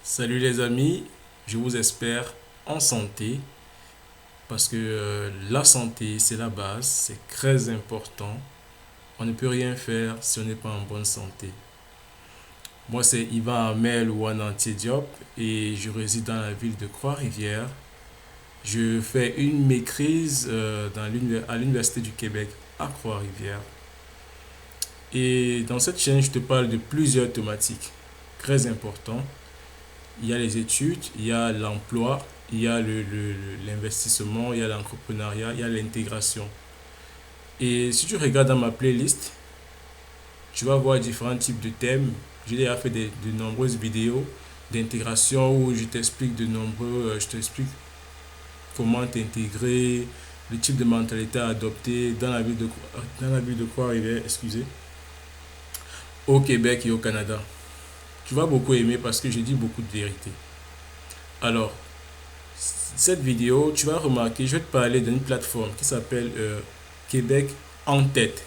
Salut les amis, je vous espère en santé parce que la santé c'est la base, c'est très important. On ne peut rien faire si on n'est pas en bonne santé. Moi c'est Ivan Amel ou Anantie Diop et je réside dans la ville de Croix-Rivière. Je fais une maîtrise à l'Université du Québec à Croix-Rivière. Et dans cette chaîne, je te parle de plusieurs thématiques très importantes. Il y a les études, il y a l'emploi, il y a l'investissement, il y a l'entrepreneuriat, il y a l'intégration. Et si tu regardes dans ma playlist, tu vas voir différents types de thèmes. J'ai déjà fait de nombreuses vidéos d'intégration où je t'explique comment t'intégrer, le type de mentalité à adopter dans la ville de Croix-Rivière, excusez, au Québec et au Canada. Tu vas beaucoup aimer parce que je dis beaucoup de vérité. Alors, cette vidéo, tu vas remarquer, je vais te parler d'une plateforme qui s'appelle Québec en tête.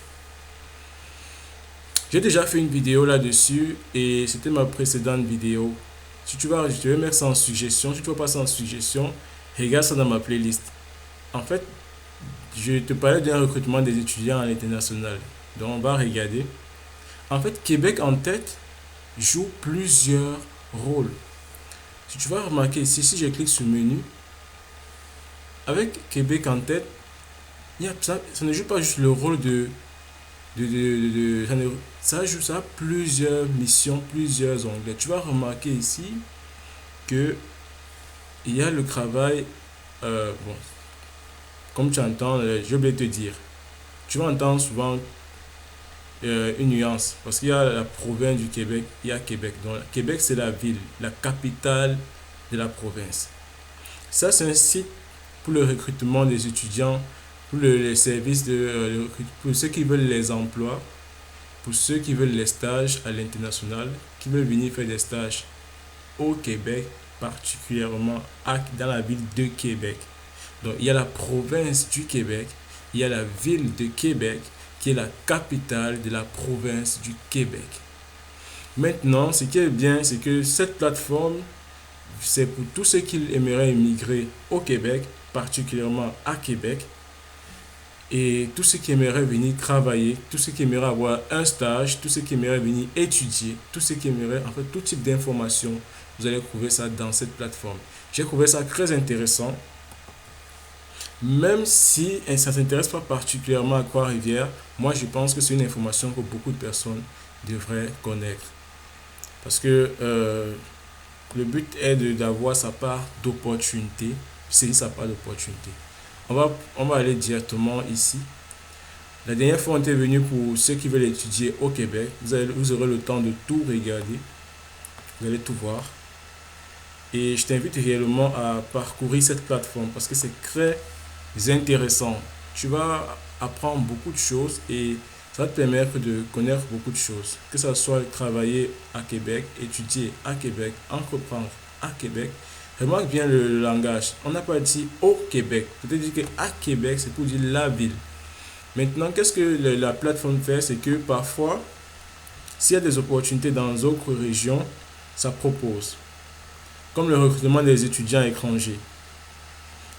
J'ai déjà fait une vidéo là-dessus et c'était ma précédente vidéo. Si tu vas, je vais mettre ça en suggestion. Si tu veux passer en suggestion, regarde ça dans ma playlist. En fait, je te parlais d'un recrutement des étudiants à l'international. Donc, on va regarder. En fait, Québec en tête joue plusieurs rôles. Si tu vas remarquer ici, si je clique sur le menu, avec Québec en tête, ça ne joue pas juste le rôle ça a plusieurs missions, plusieurs onglets. Tu vas remarquer ici que il y a le travail, bon, comme tu entends, je vais te dire, tu vas entendre souvent une nuance, parce qu'il y a la province du Québec, il y a Québec. Donc, Québec, c'est la ville, la capitale de la province. Ça, c'est un site pour le recrutement des étudiants, pour les services pour ceux qui veulent les emplois, pour ceux qui veulent les stages à l'international, qui veulent venir faire des stages au Québec, particulièrement dans la ville de Québec. Donc il y a la province du Québec, il y a la ville de Québec qui est la capitale de la province du Québec. Maintenant, ce qui est bien, c'est que cette plateforme, c'est pour tous ceux qui aimeraient immigrer au Québec, particulièrement à Québec, et tous ceux qui aimeraient venir travailler, tous ceux qui aimeraient avoir un stage, tous ceux qui aimeraient venir étudier, tous ceux qui aimeraient, en fait, tout type d'informations, vous allez trouver ça dans cette plateforme. J'ai trouvé ça très intéressant, même si ça ne s'intéresse pas particulièrement à Trois-Rivières. Moi, je pense que c'est une information que beaucoup de personnes devraient connaître. Parce que le but est d'avoir sa part d'opportunité, saisir sa part d'opportunité. On va aller directement ici. La dernière fois, on était venu pour ceux qui veulent étudier au Québec. Vous aurez le temps de tout regarder. Vous allez tout voir. Et je t'invite réellement à parcourir cette plateforme parce que c'est très intéressant. Tu vas apprendre beaucoup de choses et ça va te permettre de connaître beaucoup de choses. Que ce soit travailler à Québec, étudier à Québec, entreprendre à Québec. Remarque bien le langage. On n'a pas dit au Québec. Peut-être dire qu'à Québec, c'est pour dire la ville. Maintenant, qu'est-ce que la plateforme fait? C'est que parfois, s'il y a des opportunités dans d'autres régions, ça propose. Comme le recrutement des étudiants étrangers.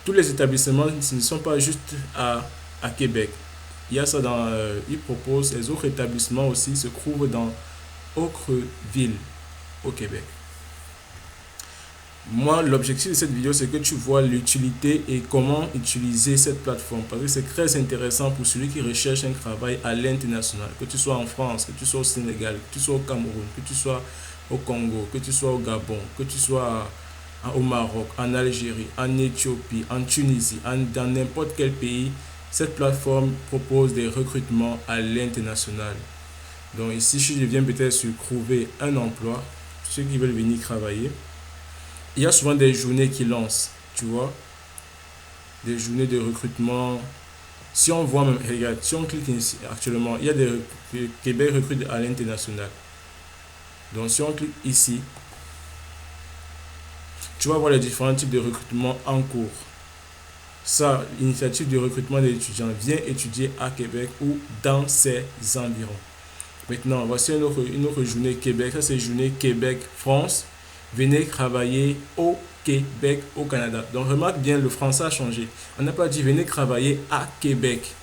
Tous les établissements ne sont pas juste à Québec. Il y a ça ils proposent, les autres établissements aussi se trouvent dans autres villes au Québec. Moi, l'objectif de cette vidéo, c'est que tu vois l'utilité et comment utiliser cette plateforme. Parce que c'est très intéressant pour celui qui recherche un travail à l'international. Que tu sois en France, que tu sois au Sénégal, que tu sois au Cameroun, que tu sois au Congo, que tu sois au Gabon, que tu sois au Maroc, en Algérie, en Éthiopie, en Tunisie, dans n'importe quel pays. Cette plateforme propose des recrutements à l'international. Donc ici, je viens peut-être sur trouver un emploi, ceux qui veulent venir travailler. Il y a souvent des journées qui lancent, tu vois, des journées de recrutement. Si on voit même, regarde, si on clique ici actuellement, il y a Québec recrute à l'international. Donc si on clique ici, tu vas voir les différents types de recrutement en cours. Ça, l'initiative de recrutement des étudiants vient étudier à Québec ou dans ses environs. Maintenant, voici une autre journée Québec. Ça, c'est journée Québec-France. venez travailler au Québec, au Canada. Donc remarque bien, le français a changé. On n'a pas dit venez travailler à Québec.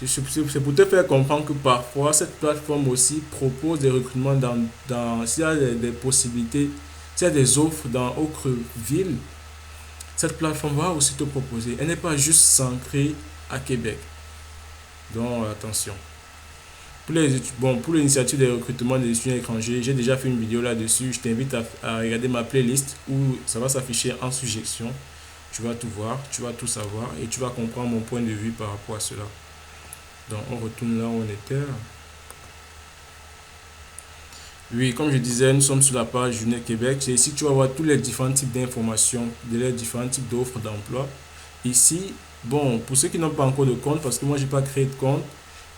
C'est pour te faire comprendre que parfois cette plateforme aussi propose des recrutements s'il y a des possibilités, s'il y a des offres dans autre villes, cette plateforme va aussi te proposer. Elle n'est pas juste centrée à Québec. Donc attention. Pour l'initiative des recrutements des étudiants étrangers, j'ai déjà fait une vidéo là-dessus. Je t'invite à regarder ma playlist où ça va s'afficher en suggestion. Tu vas tout voir, tu vas tout savoir et tu vas comprendre mon point de vue par rapport à cela. Donc on retourne là où on était. Oui, comme je disais, nous sommes sur la page Journée Québec. C'est ici que tu vas voir tous les différents types d'informations, les différents types d'offres d'emploi. Ici, bon, pour ceux qui n'ont pas encore de compte, parce que moi, je n'ai pas créé de compte,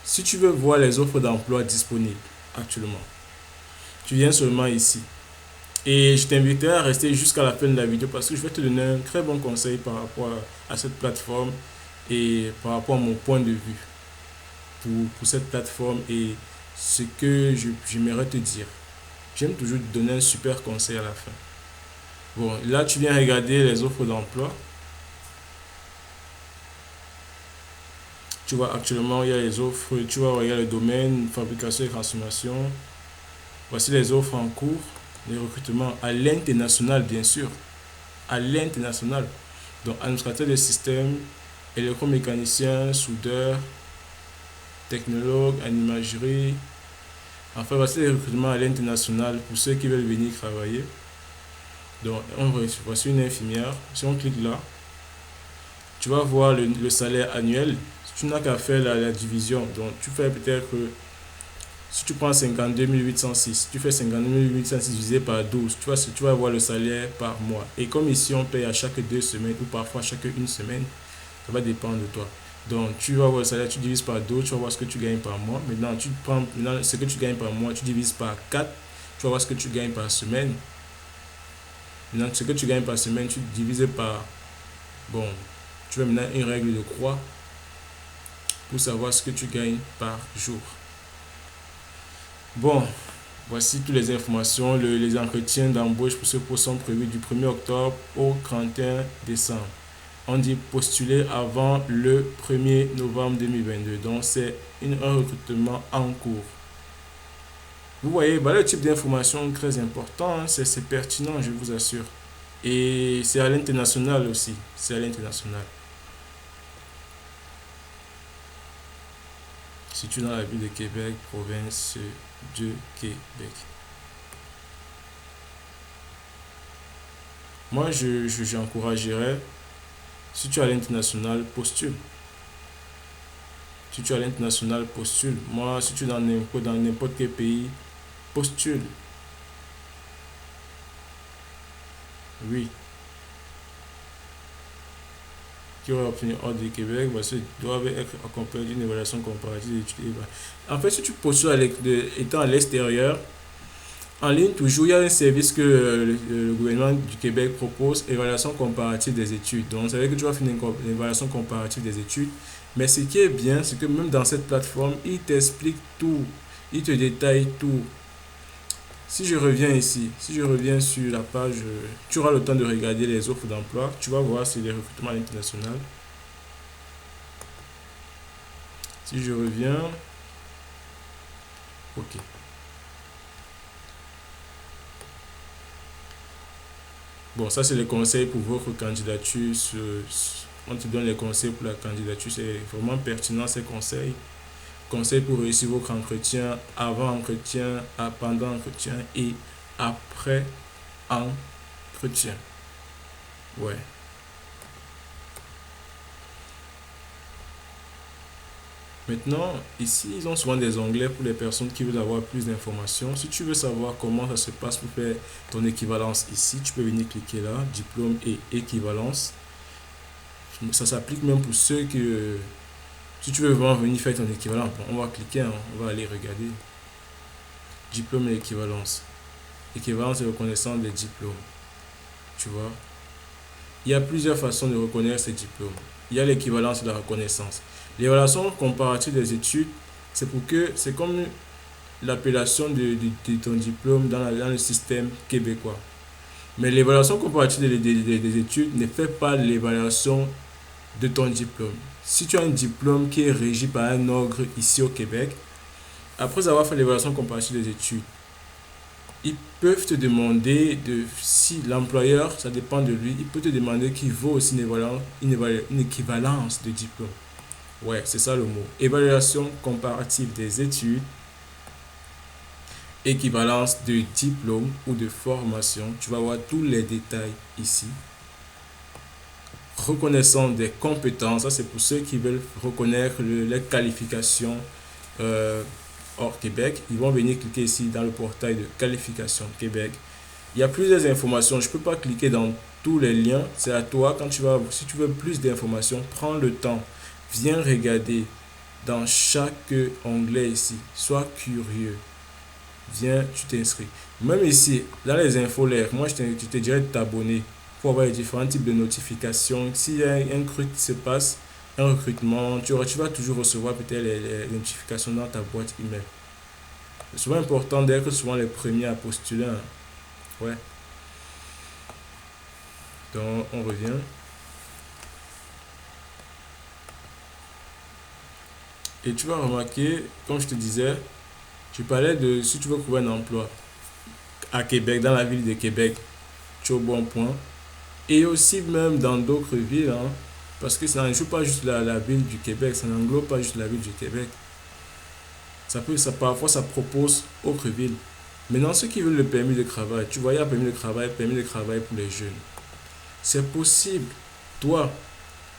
si tu veux voir les offres d'emploi disponibles actuellement, tu viens seulement ici. Et je t'inviterai à rester jusqu'à la fin de la vidéo parce que je vais te donner un très bon conseil par rapport à cette plateforme et par rapport à mon point de vue pour cette plateforme et ce que j'aimerais te dire. J'aime toujours te donner un super conseil à la fin. Bon, là, tu viens regarder les offres d'emploi. Tu vois, actuellement, il y a les offres. Tu vois, il y a le domaine, fabrication et transformation. Voici les offres en cours. Les recrutements à l'international, bien sûr. À l'international. Donc, administrateur de système, électromécanicien, soudeur, technologue, en imagerie. Enfin, voici les recrutements à l'international pour ceux qui veulent venir travailler. Donc, voici une infirmière. Si on clique là, tu vas voir le salaire annuel. Tu n'as qu'à faire la division. Donc, tu fais peut-être si tu prends 52 806, tu fais 52 806 divisé par 12, tu vas voir le salaire par mois. Et comme ici, on paye à chaque 2 semaines ou parfois chaque 1 semaine, ça va dépendre de toi. Donc, tu vas voir le salaire, tu divises par 12, tu vas voir ce que tu gagnes par mois. Maintenant, tu prends ce que tu gagnes par mois, tu divises par 4, tu vas voir ce que tu gagnes par semaine. Maintenant, ce que tu gagnes par semaine, tu divises par... Bon, tu as maintenant une règle de croix pour savoir ce que tu gagnes par jour. Bon, voici toutes les informations. Les entretiens d'embauche pour ce poste sont prévus du 1er octobre au 31 décembre. On dit postuler avant le 1er novembre 2022. Donc, c'est un recrutement en cours. Vous voyez, le type d'information très important. C'est pertinent, je vous assure. Et c'est à l'international aussi. C'est à l'international. Situé dans la ville de Québec, province de Québec. Moi, j'encouragerais, si tu es à l'international, postule. Si tu es à l'international, postule. Moi, si tu es dans n'importe quel pays, postule. Oui. Qui aura obtenu hors du Québec, doivent être accompagnés d'une évaluation comparative d'études. En fait, si tu postules étant à l'extérieur, en ligne, toujours, il y a un service que le gouvernement du Québec propose, évaluation comparative des études. Donc, ça veut dire que tu vas faire une évaluation comparative des études. Mais ce qui est bien, c'est que même dans cette plateforme, il t'explique tout. Il te détaille tout. Si je reviens ici, si je reviens sur la page, tu auras le temps de regarder les offres d'emploi. Tu vas voir si les recrutements internationaux. Si je reviens, ok. Bon, ça c'est les conseils pour votre candidature. On te donne les conseils pour la candidature. C'est vraiment pertinent ces conseils. Conseils pour réussir votre entretien, avant entretien, pendant entretien et après entretien. Ouais. Maintenant, ici, ils ont souvent des onglets pour les personnes qui veulent avoir plus d'informations. Si tu veux savoir comment ça se passe pour faire ton équivalence ici, tu peux venir cliquer là, diplôme et équivalence. Ça s'applique même pour ceux qui... si tu veux vraiment venir faire ton équivalent, on va cliquer, on va aller regarder. Diplôme et équivalence. Équivalence et reconnaissance des diplômes. Tu vois. Il y a plusieurs façons de reconnaître ces diplômes. Il y a l'équivalence et la reconnaissance. L'évaluation comparative des études, c'est comme l'appellation de ton diplôme dans le système québécois. Mais l'évaluation comparative des études ne fait pas l'évaluation de ton diplôme. Si tu as un diplôme qui est régi par un ordre ici au Québec, après avoir fait l'évaluation comparative des études, ils peuvent te demander si l'employeur, ça dépend de lui, il peut te demander qu'il vaut aussi une équivalence de diplôme. Ouais, c'est ça le mot. Évaluation comparative des études, équivalence de diplôme ou de formation. Tu vas voir tous les détails ici. Reconnaissance des compétences, ça c'est pour ceux qui veulent reconnaître les qualifications hors Québec. Ils vont venir cliquer ici dans le portail de qualification Québec. Il y a plusieurs informations. Je ne peux pas cliquer dans tous les liens. C'est à toi. Si tu veux plus d'informations, prends le temps. Viens regarder dans chaque onglet ici. Sois curieux. Viens, tu t'inscris. Même ici, dans les infolaires, moi je te dirais de t'abonner pour avoir les différents types de notifications. S'il y a un truc qui se passe, un recrutement, tu vas toujours recevoir peut-être les notifications dans ta boîte email. C'est souvent important d'être souvent les premiers à postuler. Ouais. Donc, on revient. Et tu vas remarquer, comme je te disais, je parlais de si tu veux trouver un emploi à Québec, dans la ville de Québec, tu es au bon point. Et aussi même dans d'autres villes, hein, parce que ça n'englobe pas juste la ville du Québec, ça n'englobe pas juste la ville du Québec. Parfois, ça propose autres villes. Maintenant, ceux qui veulent le permis de travail, tu vois, il y a permis de travail pour les jeunes. C'est possible, toi,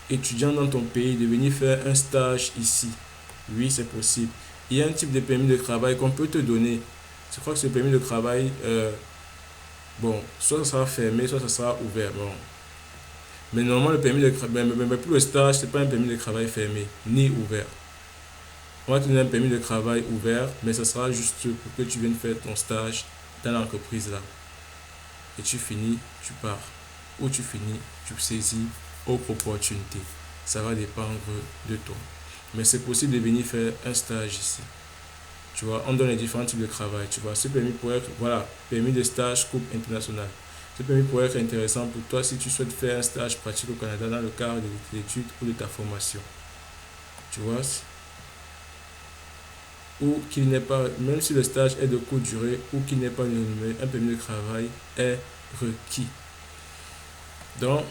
étudiant dans ton pays, de venir faire un stage ici. Oui, c'est possible. Il y a un type de permis de travail qu'on peut te donner. Je crois que ce permis de travail, bon, soit ça sera fermé, soit ça sera ouvert. Bon. Mais normalement, le permis de travail, mais pour le stage, ce n'est pas un permis de travail fermé, ni ouvert. On va te donner un permis de travail ouvert, mais ça sera juste pour que tu viennes faire ton stage dans l'entreprise là. Et tu finis, tu pars. Ou tu finis, tu saisis autre opportunité. Ça va dépendre de toi. Mais c'est possible de venir faire un stage ici. Tu vois, on donne les différents types de travail. Tu vois, ce permis pourrait être, voilà, permis de stage coupe international. Ce permis pourrait être intéressant pour toi si tu souhaites faire un stage pratique au Canada dans le cadre de tes études ou de ta formation. Tu vois, ou qu'il n'est pas, même si le stage est de courte durée ou qu'il n'est pas rémunéré, un permis de travail est requis. Donc,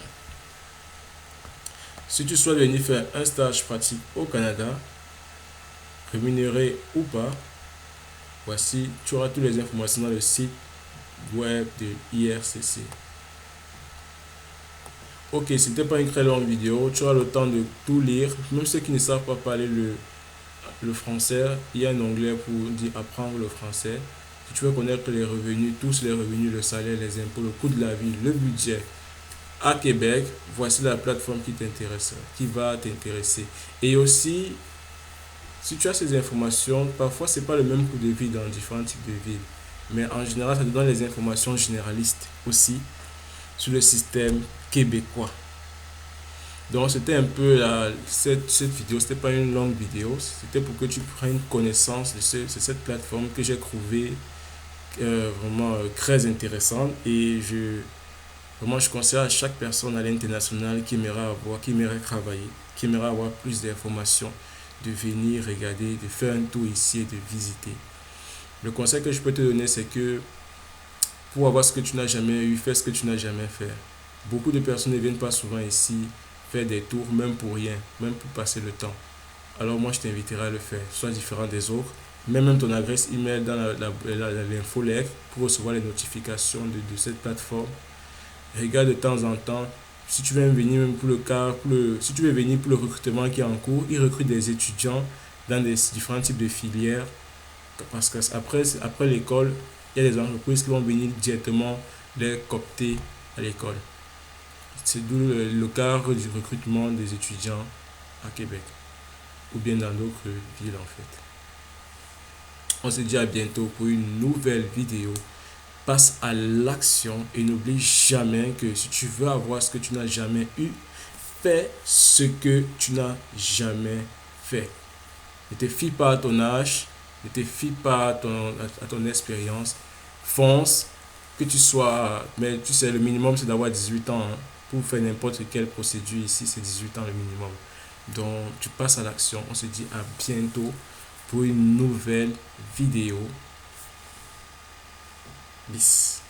si tu souhaites venir faire un stage pratique au Canada, rémunéré ou pas, voici, tu auras toutes les informations dans le site web de IRCC. Ok, c'était pas une très longue vidéo, tu auras le temps de tout lire. Même ceux qui ne savent pas parler le français, il y a un onglet pour dire apprendre le français. Si tu veux connaître les revenus, tous les revenus, le salaire, les impôts, le coût de la vie, le budget à Québec, voici la plateforme qui t'intéresse, qui va t'intéresser. Et aussi, si tu as ces informations, parfois c'est pas le même coût de vie dans différents types de villes. Mais en général, ça te donne les informations généralistes aussi sur le système québécois. Donc c'était un peu cette vidéo, c'était pas une longue vidéo, c'était pour que tu prennes connaissance de cette plateforme que j'ai trouvée vraiment très intéressante et vraiment je conseille à chaque personne à l'international qui aimerait travailler, qui aimerait avoir plus d'informations, de venir regarder, de faire un tour ici et de visiter. Le conseil que je peux te donner, c'est que pour avoir ce que tu n'as jamais eu, fais ce que tu n'as jamais fait. Beaucoup de personnes ne viennent pas souvent ici faire des tours, même pour rien, même pour passer le temps. Alors moi, je t'inviterai à le faire. Sois différent des autres. Mets même ton adresse email dans l'infolette pour recevoir les notifications de cette plateforme. Regarde de temps en temps. Si tu veux venir même pour si tu veux venir pour le recrutement qui est en cours, ils recrutent des étudiants dans des différents types de filières. Parce qu'après l'école, il y a des entreprises qui vont venir directement les coopter à l'école. C'est d'où le cadre du recrutement des étudiants à Québec ou bien dans d'autres villes en fait. On se dit à bientôt pour une nouvelle vidéo. Passe à l'action et n'oublie jamais que si tu veux avoir ce que tu n'as jamais eu, fais ce que tu n'as jamais fait. Ne te fie pas à ton âge, Ne te fie pas à ton expérience. Fonce, que tu sois. Mais tu sais, le minimum, c'est d'avoir 18 ans. Hein. Pour faire n'importe quelle procédure ici, c'est 18 ans le minimum. Donc, tu passes à l'action. On se dit à bientôt pour une nouvelle vidéo. Bis.